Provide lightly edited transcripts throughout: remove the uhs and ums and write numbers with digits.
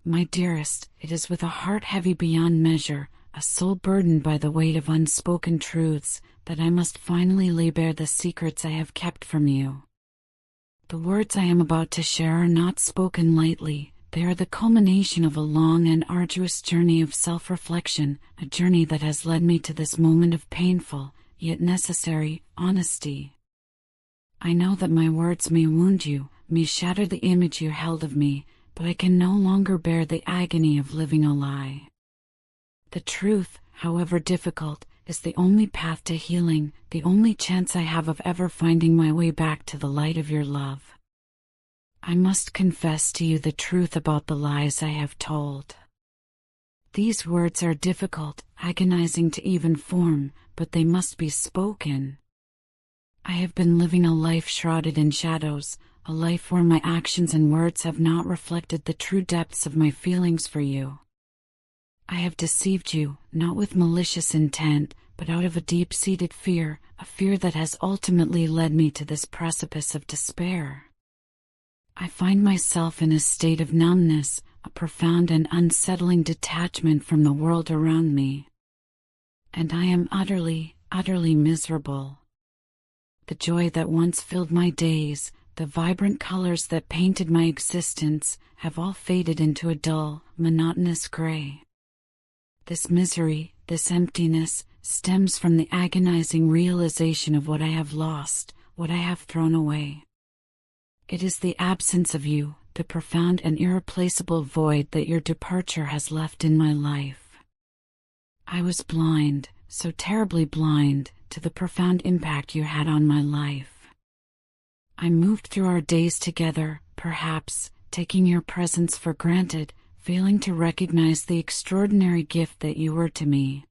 My dearest, it is with a heart heavy beyond measure, a soul burdened by the weight of unspoken truths, that I must finally lay bare the secrets I have kept from you. The words I am about to share are not spoken lightly. They are the culmination of a long and arduous journey of self-reflection, a journey that has led me to this moment of painful, yet necessary, honesty. I know that my words may wound you, may shatter the image you held of me, but I can no longer bear the agony of living a lie. The truth, however difficult, is the only path to healing, the only chance I have of ever finding my way back to the light of your love. I must confess to you the truth about the lies I have told. These words are difficult, agonizing to even form, but they must be spoken. I have been living a life shrouded in shadows, a life where my actions and words have not reflected the true depths of my feelings for you. I have deceived you, not with malicious intent, but out of a deep-seated fear, a fear that has ultimately led me to this precipice of despair. I find myself in a state of numbness, a profound and unsettling detachment from the world around me. And I am utterly, utterly miserable. The joy that once filled my days, the vibrant colors that painted my existence, have all faded into a dull, monotonous gray. This misery, this emptiness, stems from the agonizing realization of what I have lost, what I have thrown away. It is the absence of you, the profound and irreplaceable void that your departure has left in my life. I was blind, so terribly blind, to the profound impact you had on my life. I moved through our days together, perhaps, taking your presence for granted, failing to recognize the extraordinary gift that you were to me.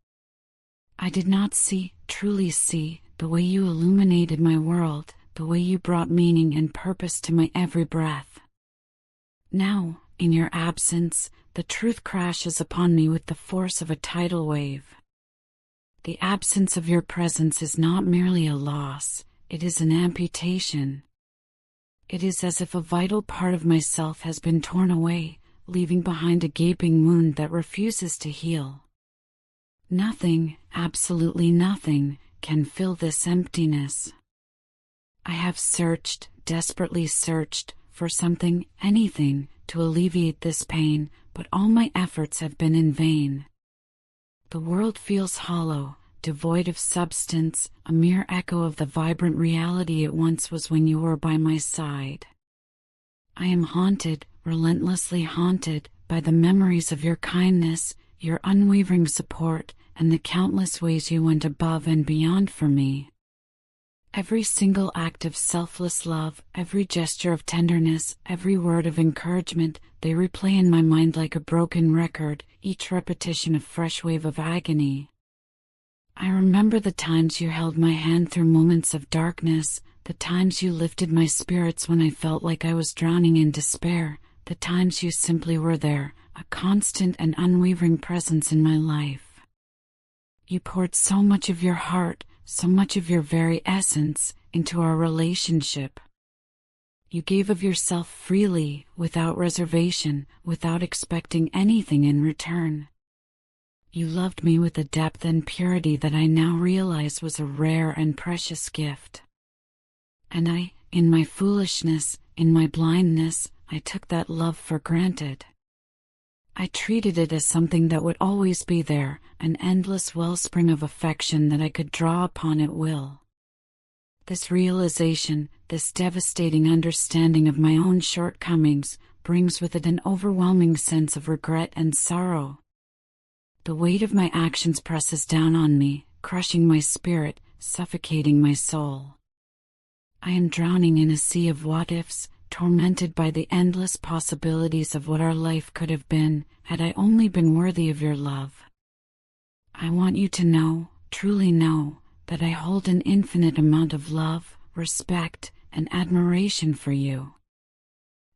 I did not see, truly see, the way you illuminated my world, the way you brought meaning and purpose to my every breath. Now, in your absence, the truth crashes upon me with the force of a tidal wave. The absence of your presence is not merely a loss, it is an amputation. It is as if a vital part of myself has been torn away, leaving behind a gaping wound that refuses to heal. Nothing, absolutely nothing, can fill this emptiness. I have searched, desperately searched, for something, anything, to alleviate this pain, but all my efforts have been in vain. The world feels hollow, devoid of substance, a mere echo of the vibrant reality it once was when you were by my side. I am haunted, relentlessly haunted, by the memories of your kindness, your unwavering support, and the countless ways you went above and beyond for me. Every single act of selfless love, every gesture of tenderness, every word of encouragement, they replay in my mind like a broken record, each repetition a fresh wave of agony. I remember the times you held my hand through moments of darkness, the times you lifted my spirits when I felt like I was drowning in despair, the times you simply were there, a constant and unwavering presence in my life. You poured so much of your heart, so much of your very essence, into our relationship. You gave of yourself freely, without reservation, without expecting anything in return. You loved me with a depth and purity that I now realize was a rare and precious gift. And I, in my foolishness, in my blindness, I took that love for granted. I treated it as something that would always be there, an endless wellspring of affection that I could draw upon at will. This realization, this devastating understanding of my own shortcomings, brings with it an overwhelming sense of regret and sorrow. The weight of my actions presses down on me, crushing my spirit, suffocating my soul. I am drowning in a sea of what-ifs, tormented by the endless possibilities of what our life could have been, had I only been worthy of your love. I want you to know, truly know, that I hold an infinite amount of love, respect, and admiration for you.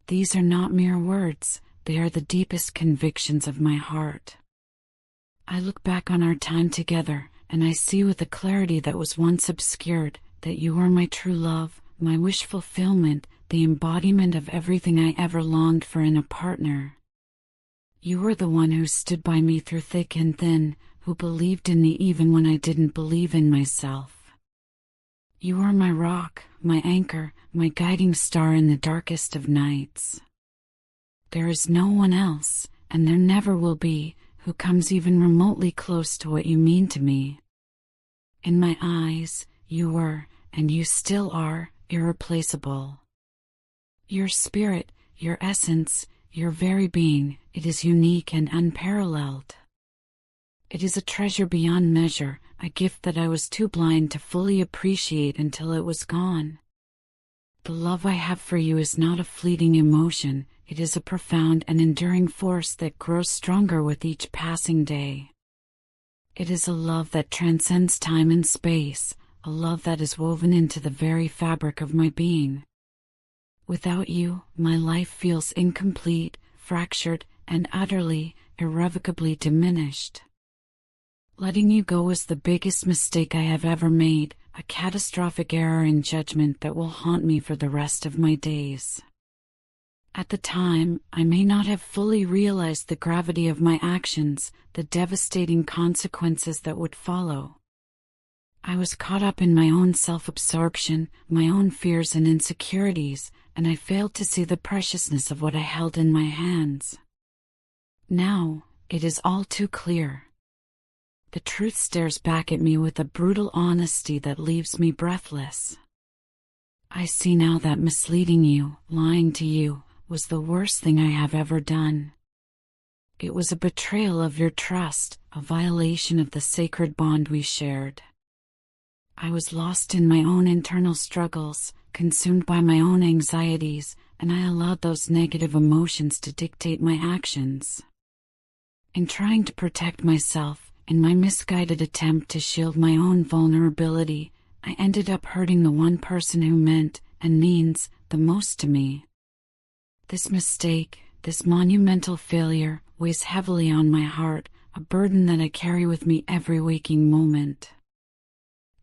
These are not mere words, they are the deepest convictions of my heart. I look back on our time together, and I see with a clarity that was once obscured, that you are my true love, my wish fulfillment, the embodiment of everything I ever longed for in a partner. You were the one who stood by me through thick and thin, who believed in me even when I didn't believe in myself. You were my rock, my anchor, my guiding star in the darkest of nights. There is no one else, and there never will be, who comes even remotely close to what you mean to me. In my eyes, you were, and you still are, irreplaceable. Your spirit, your essence, your very being, it is unique and unparalleled. It is a treasure beyond measure, a gift that I was too blind to fully appreciate until it was gone. The love I have for you is not a fleeting emotion, it is a profound and enduring force that grows stronger with each passing day. It is a love that transcends time and space, a love that is woven into the very fabric of my being. Without you, my life feels incomplete, fractured, and utterly, irrevocably diminished. Letting you go was the biggest mistake I have ever made, a catastrophic error in judgment that will haunt me for the rest of my days. At the time, I may not have fully realized the gravity of my actions, the devastating consequences that would follow. I was caught up in my own self-absorption, my own fears and insecurities, and I failed to see the preciousness of what I held in my hands. Now, it is all too clear. The truth stares back at me with a brutal honesty that leaves me breathless. I see now that misleading you, lying to you, was the worst thing I have ever done. It was a betrayal of your trust, a violation of the sacred bond we shared. I was lost in my own internal struggles, consumed by my own anxieties, and I allowed those negative emotions to dictate my actions. In trying to protect myself, in my misguided attempt to shield my own vulnerability, I ended up hurting the one person who meant, and means, the most to me. This mistake, this monumental failure, weighs heavily on my heart, a burden that I carry with me every waking moment.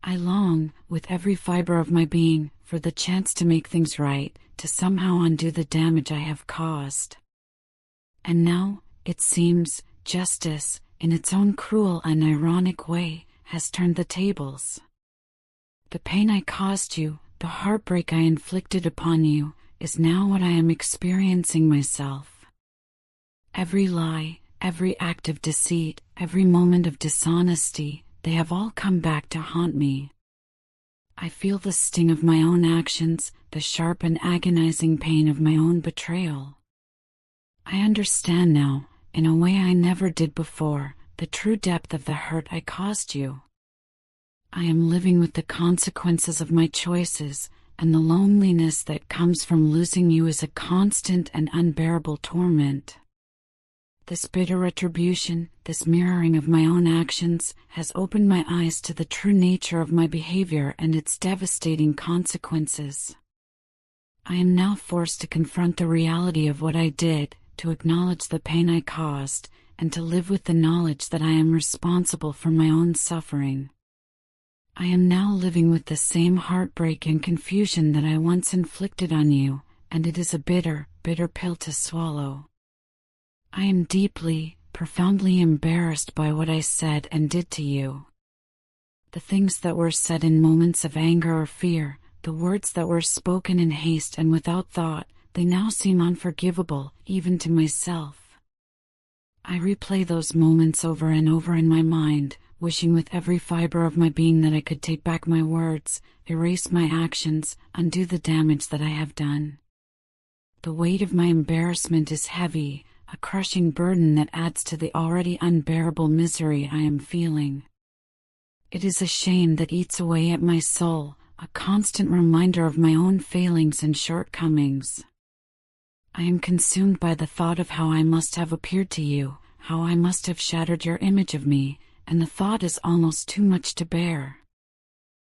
I long, with every fiber of my being, for the chance to make things right, to somehow undo the damage I have caused. And now, it seems, justice, in its own cruel and ironic way, has turned the tables. The pain I caused you, the heartbreak I inflicted upon you, is now what I am experiencing myself. Every lie, every act of deceit, every moment of dishonesty, they have all come back to haunt me. I feel the sting of my own actions, the sharp and agonizing pain of my own betrayal. I understand now, in a way I never did before, the true depth of the hurt I caused you. I am living with the consequences of my choices, and the loneliness that comes from losing you is a constant and unbearable torment. This bitter retribution, this mirroring of my own actions, has opened my eyes to the true nature of my behavior and its devastating consequences. I am now forced to confront the reality of what I did, to acknowledge the pain I caused, and to live with the knowledge that I am responsible for my own suffering. I am now living with the same heartbreak and confusion that I once inflicted on you, and it is a bitter, bitter pill to swallow. I am deeply, profoundly embarrassed by what I said and did to you. The things that were said in moments of anger or fear, the words that were spoken in haste and without thought, they now seem unforgivable, even to myself. I replay those moments over and over in my mind, wishing with every fiber of my being that I could take back my words, erase my actions, undo the damage that I have done. The weight of my embarrassment is heavy, a crushing burden that adds to the already unbearable misery I am feeling. It is a shame that eats away at my soul, a constant reminder of my own failings and shortcomings. I am consumed by the thought of how I must have appeared to you, how I must have shattered your image of me, and the thought is almost too much to bear.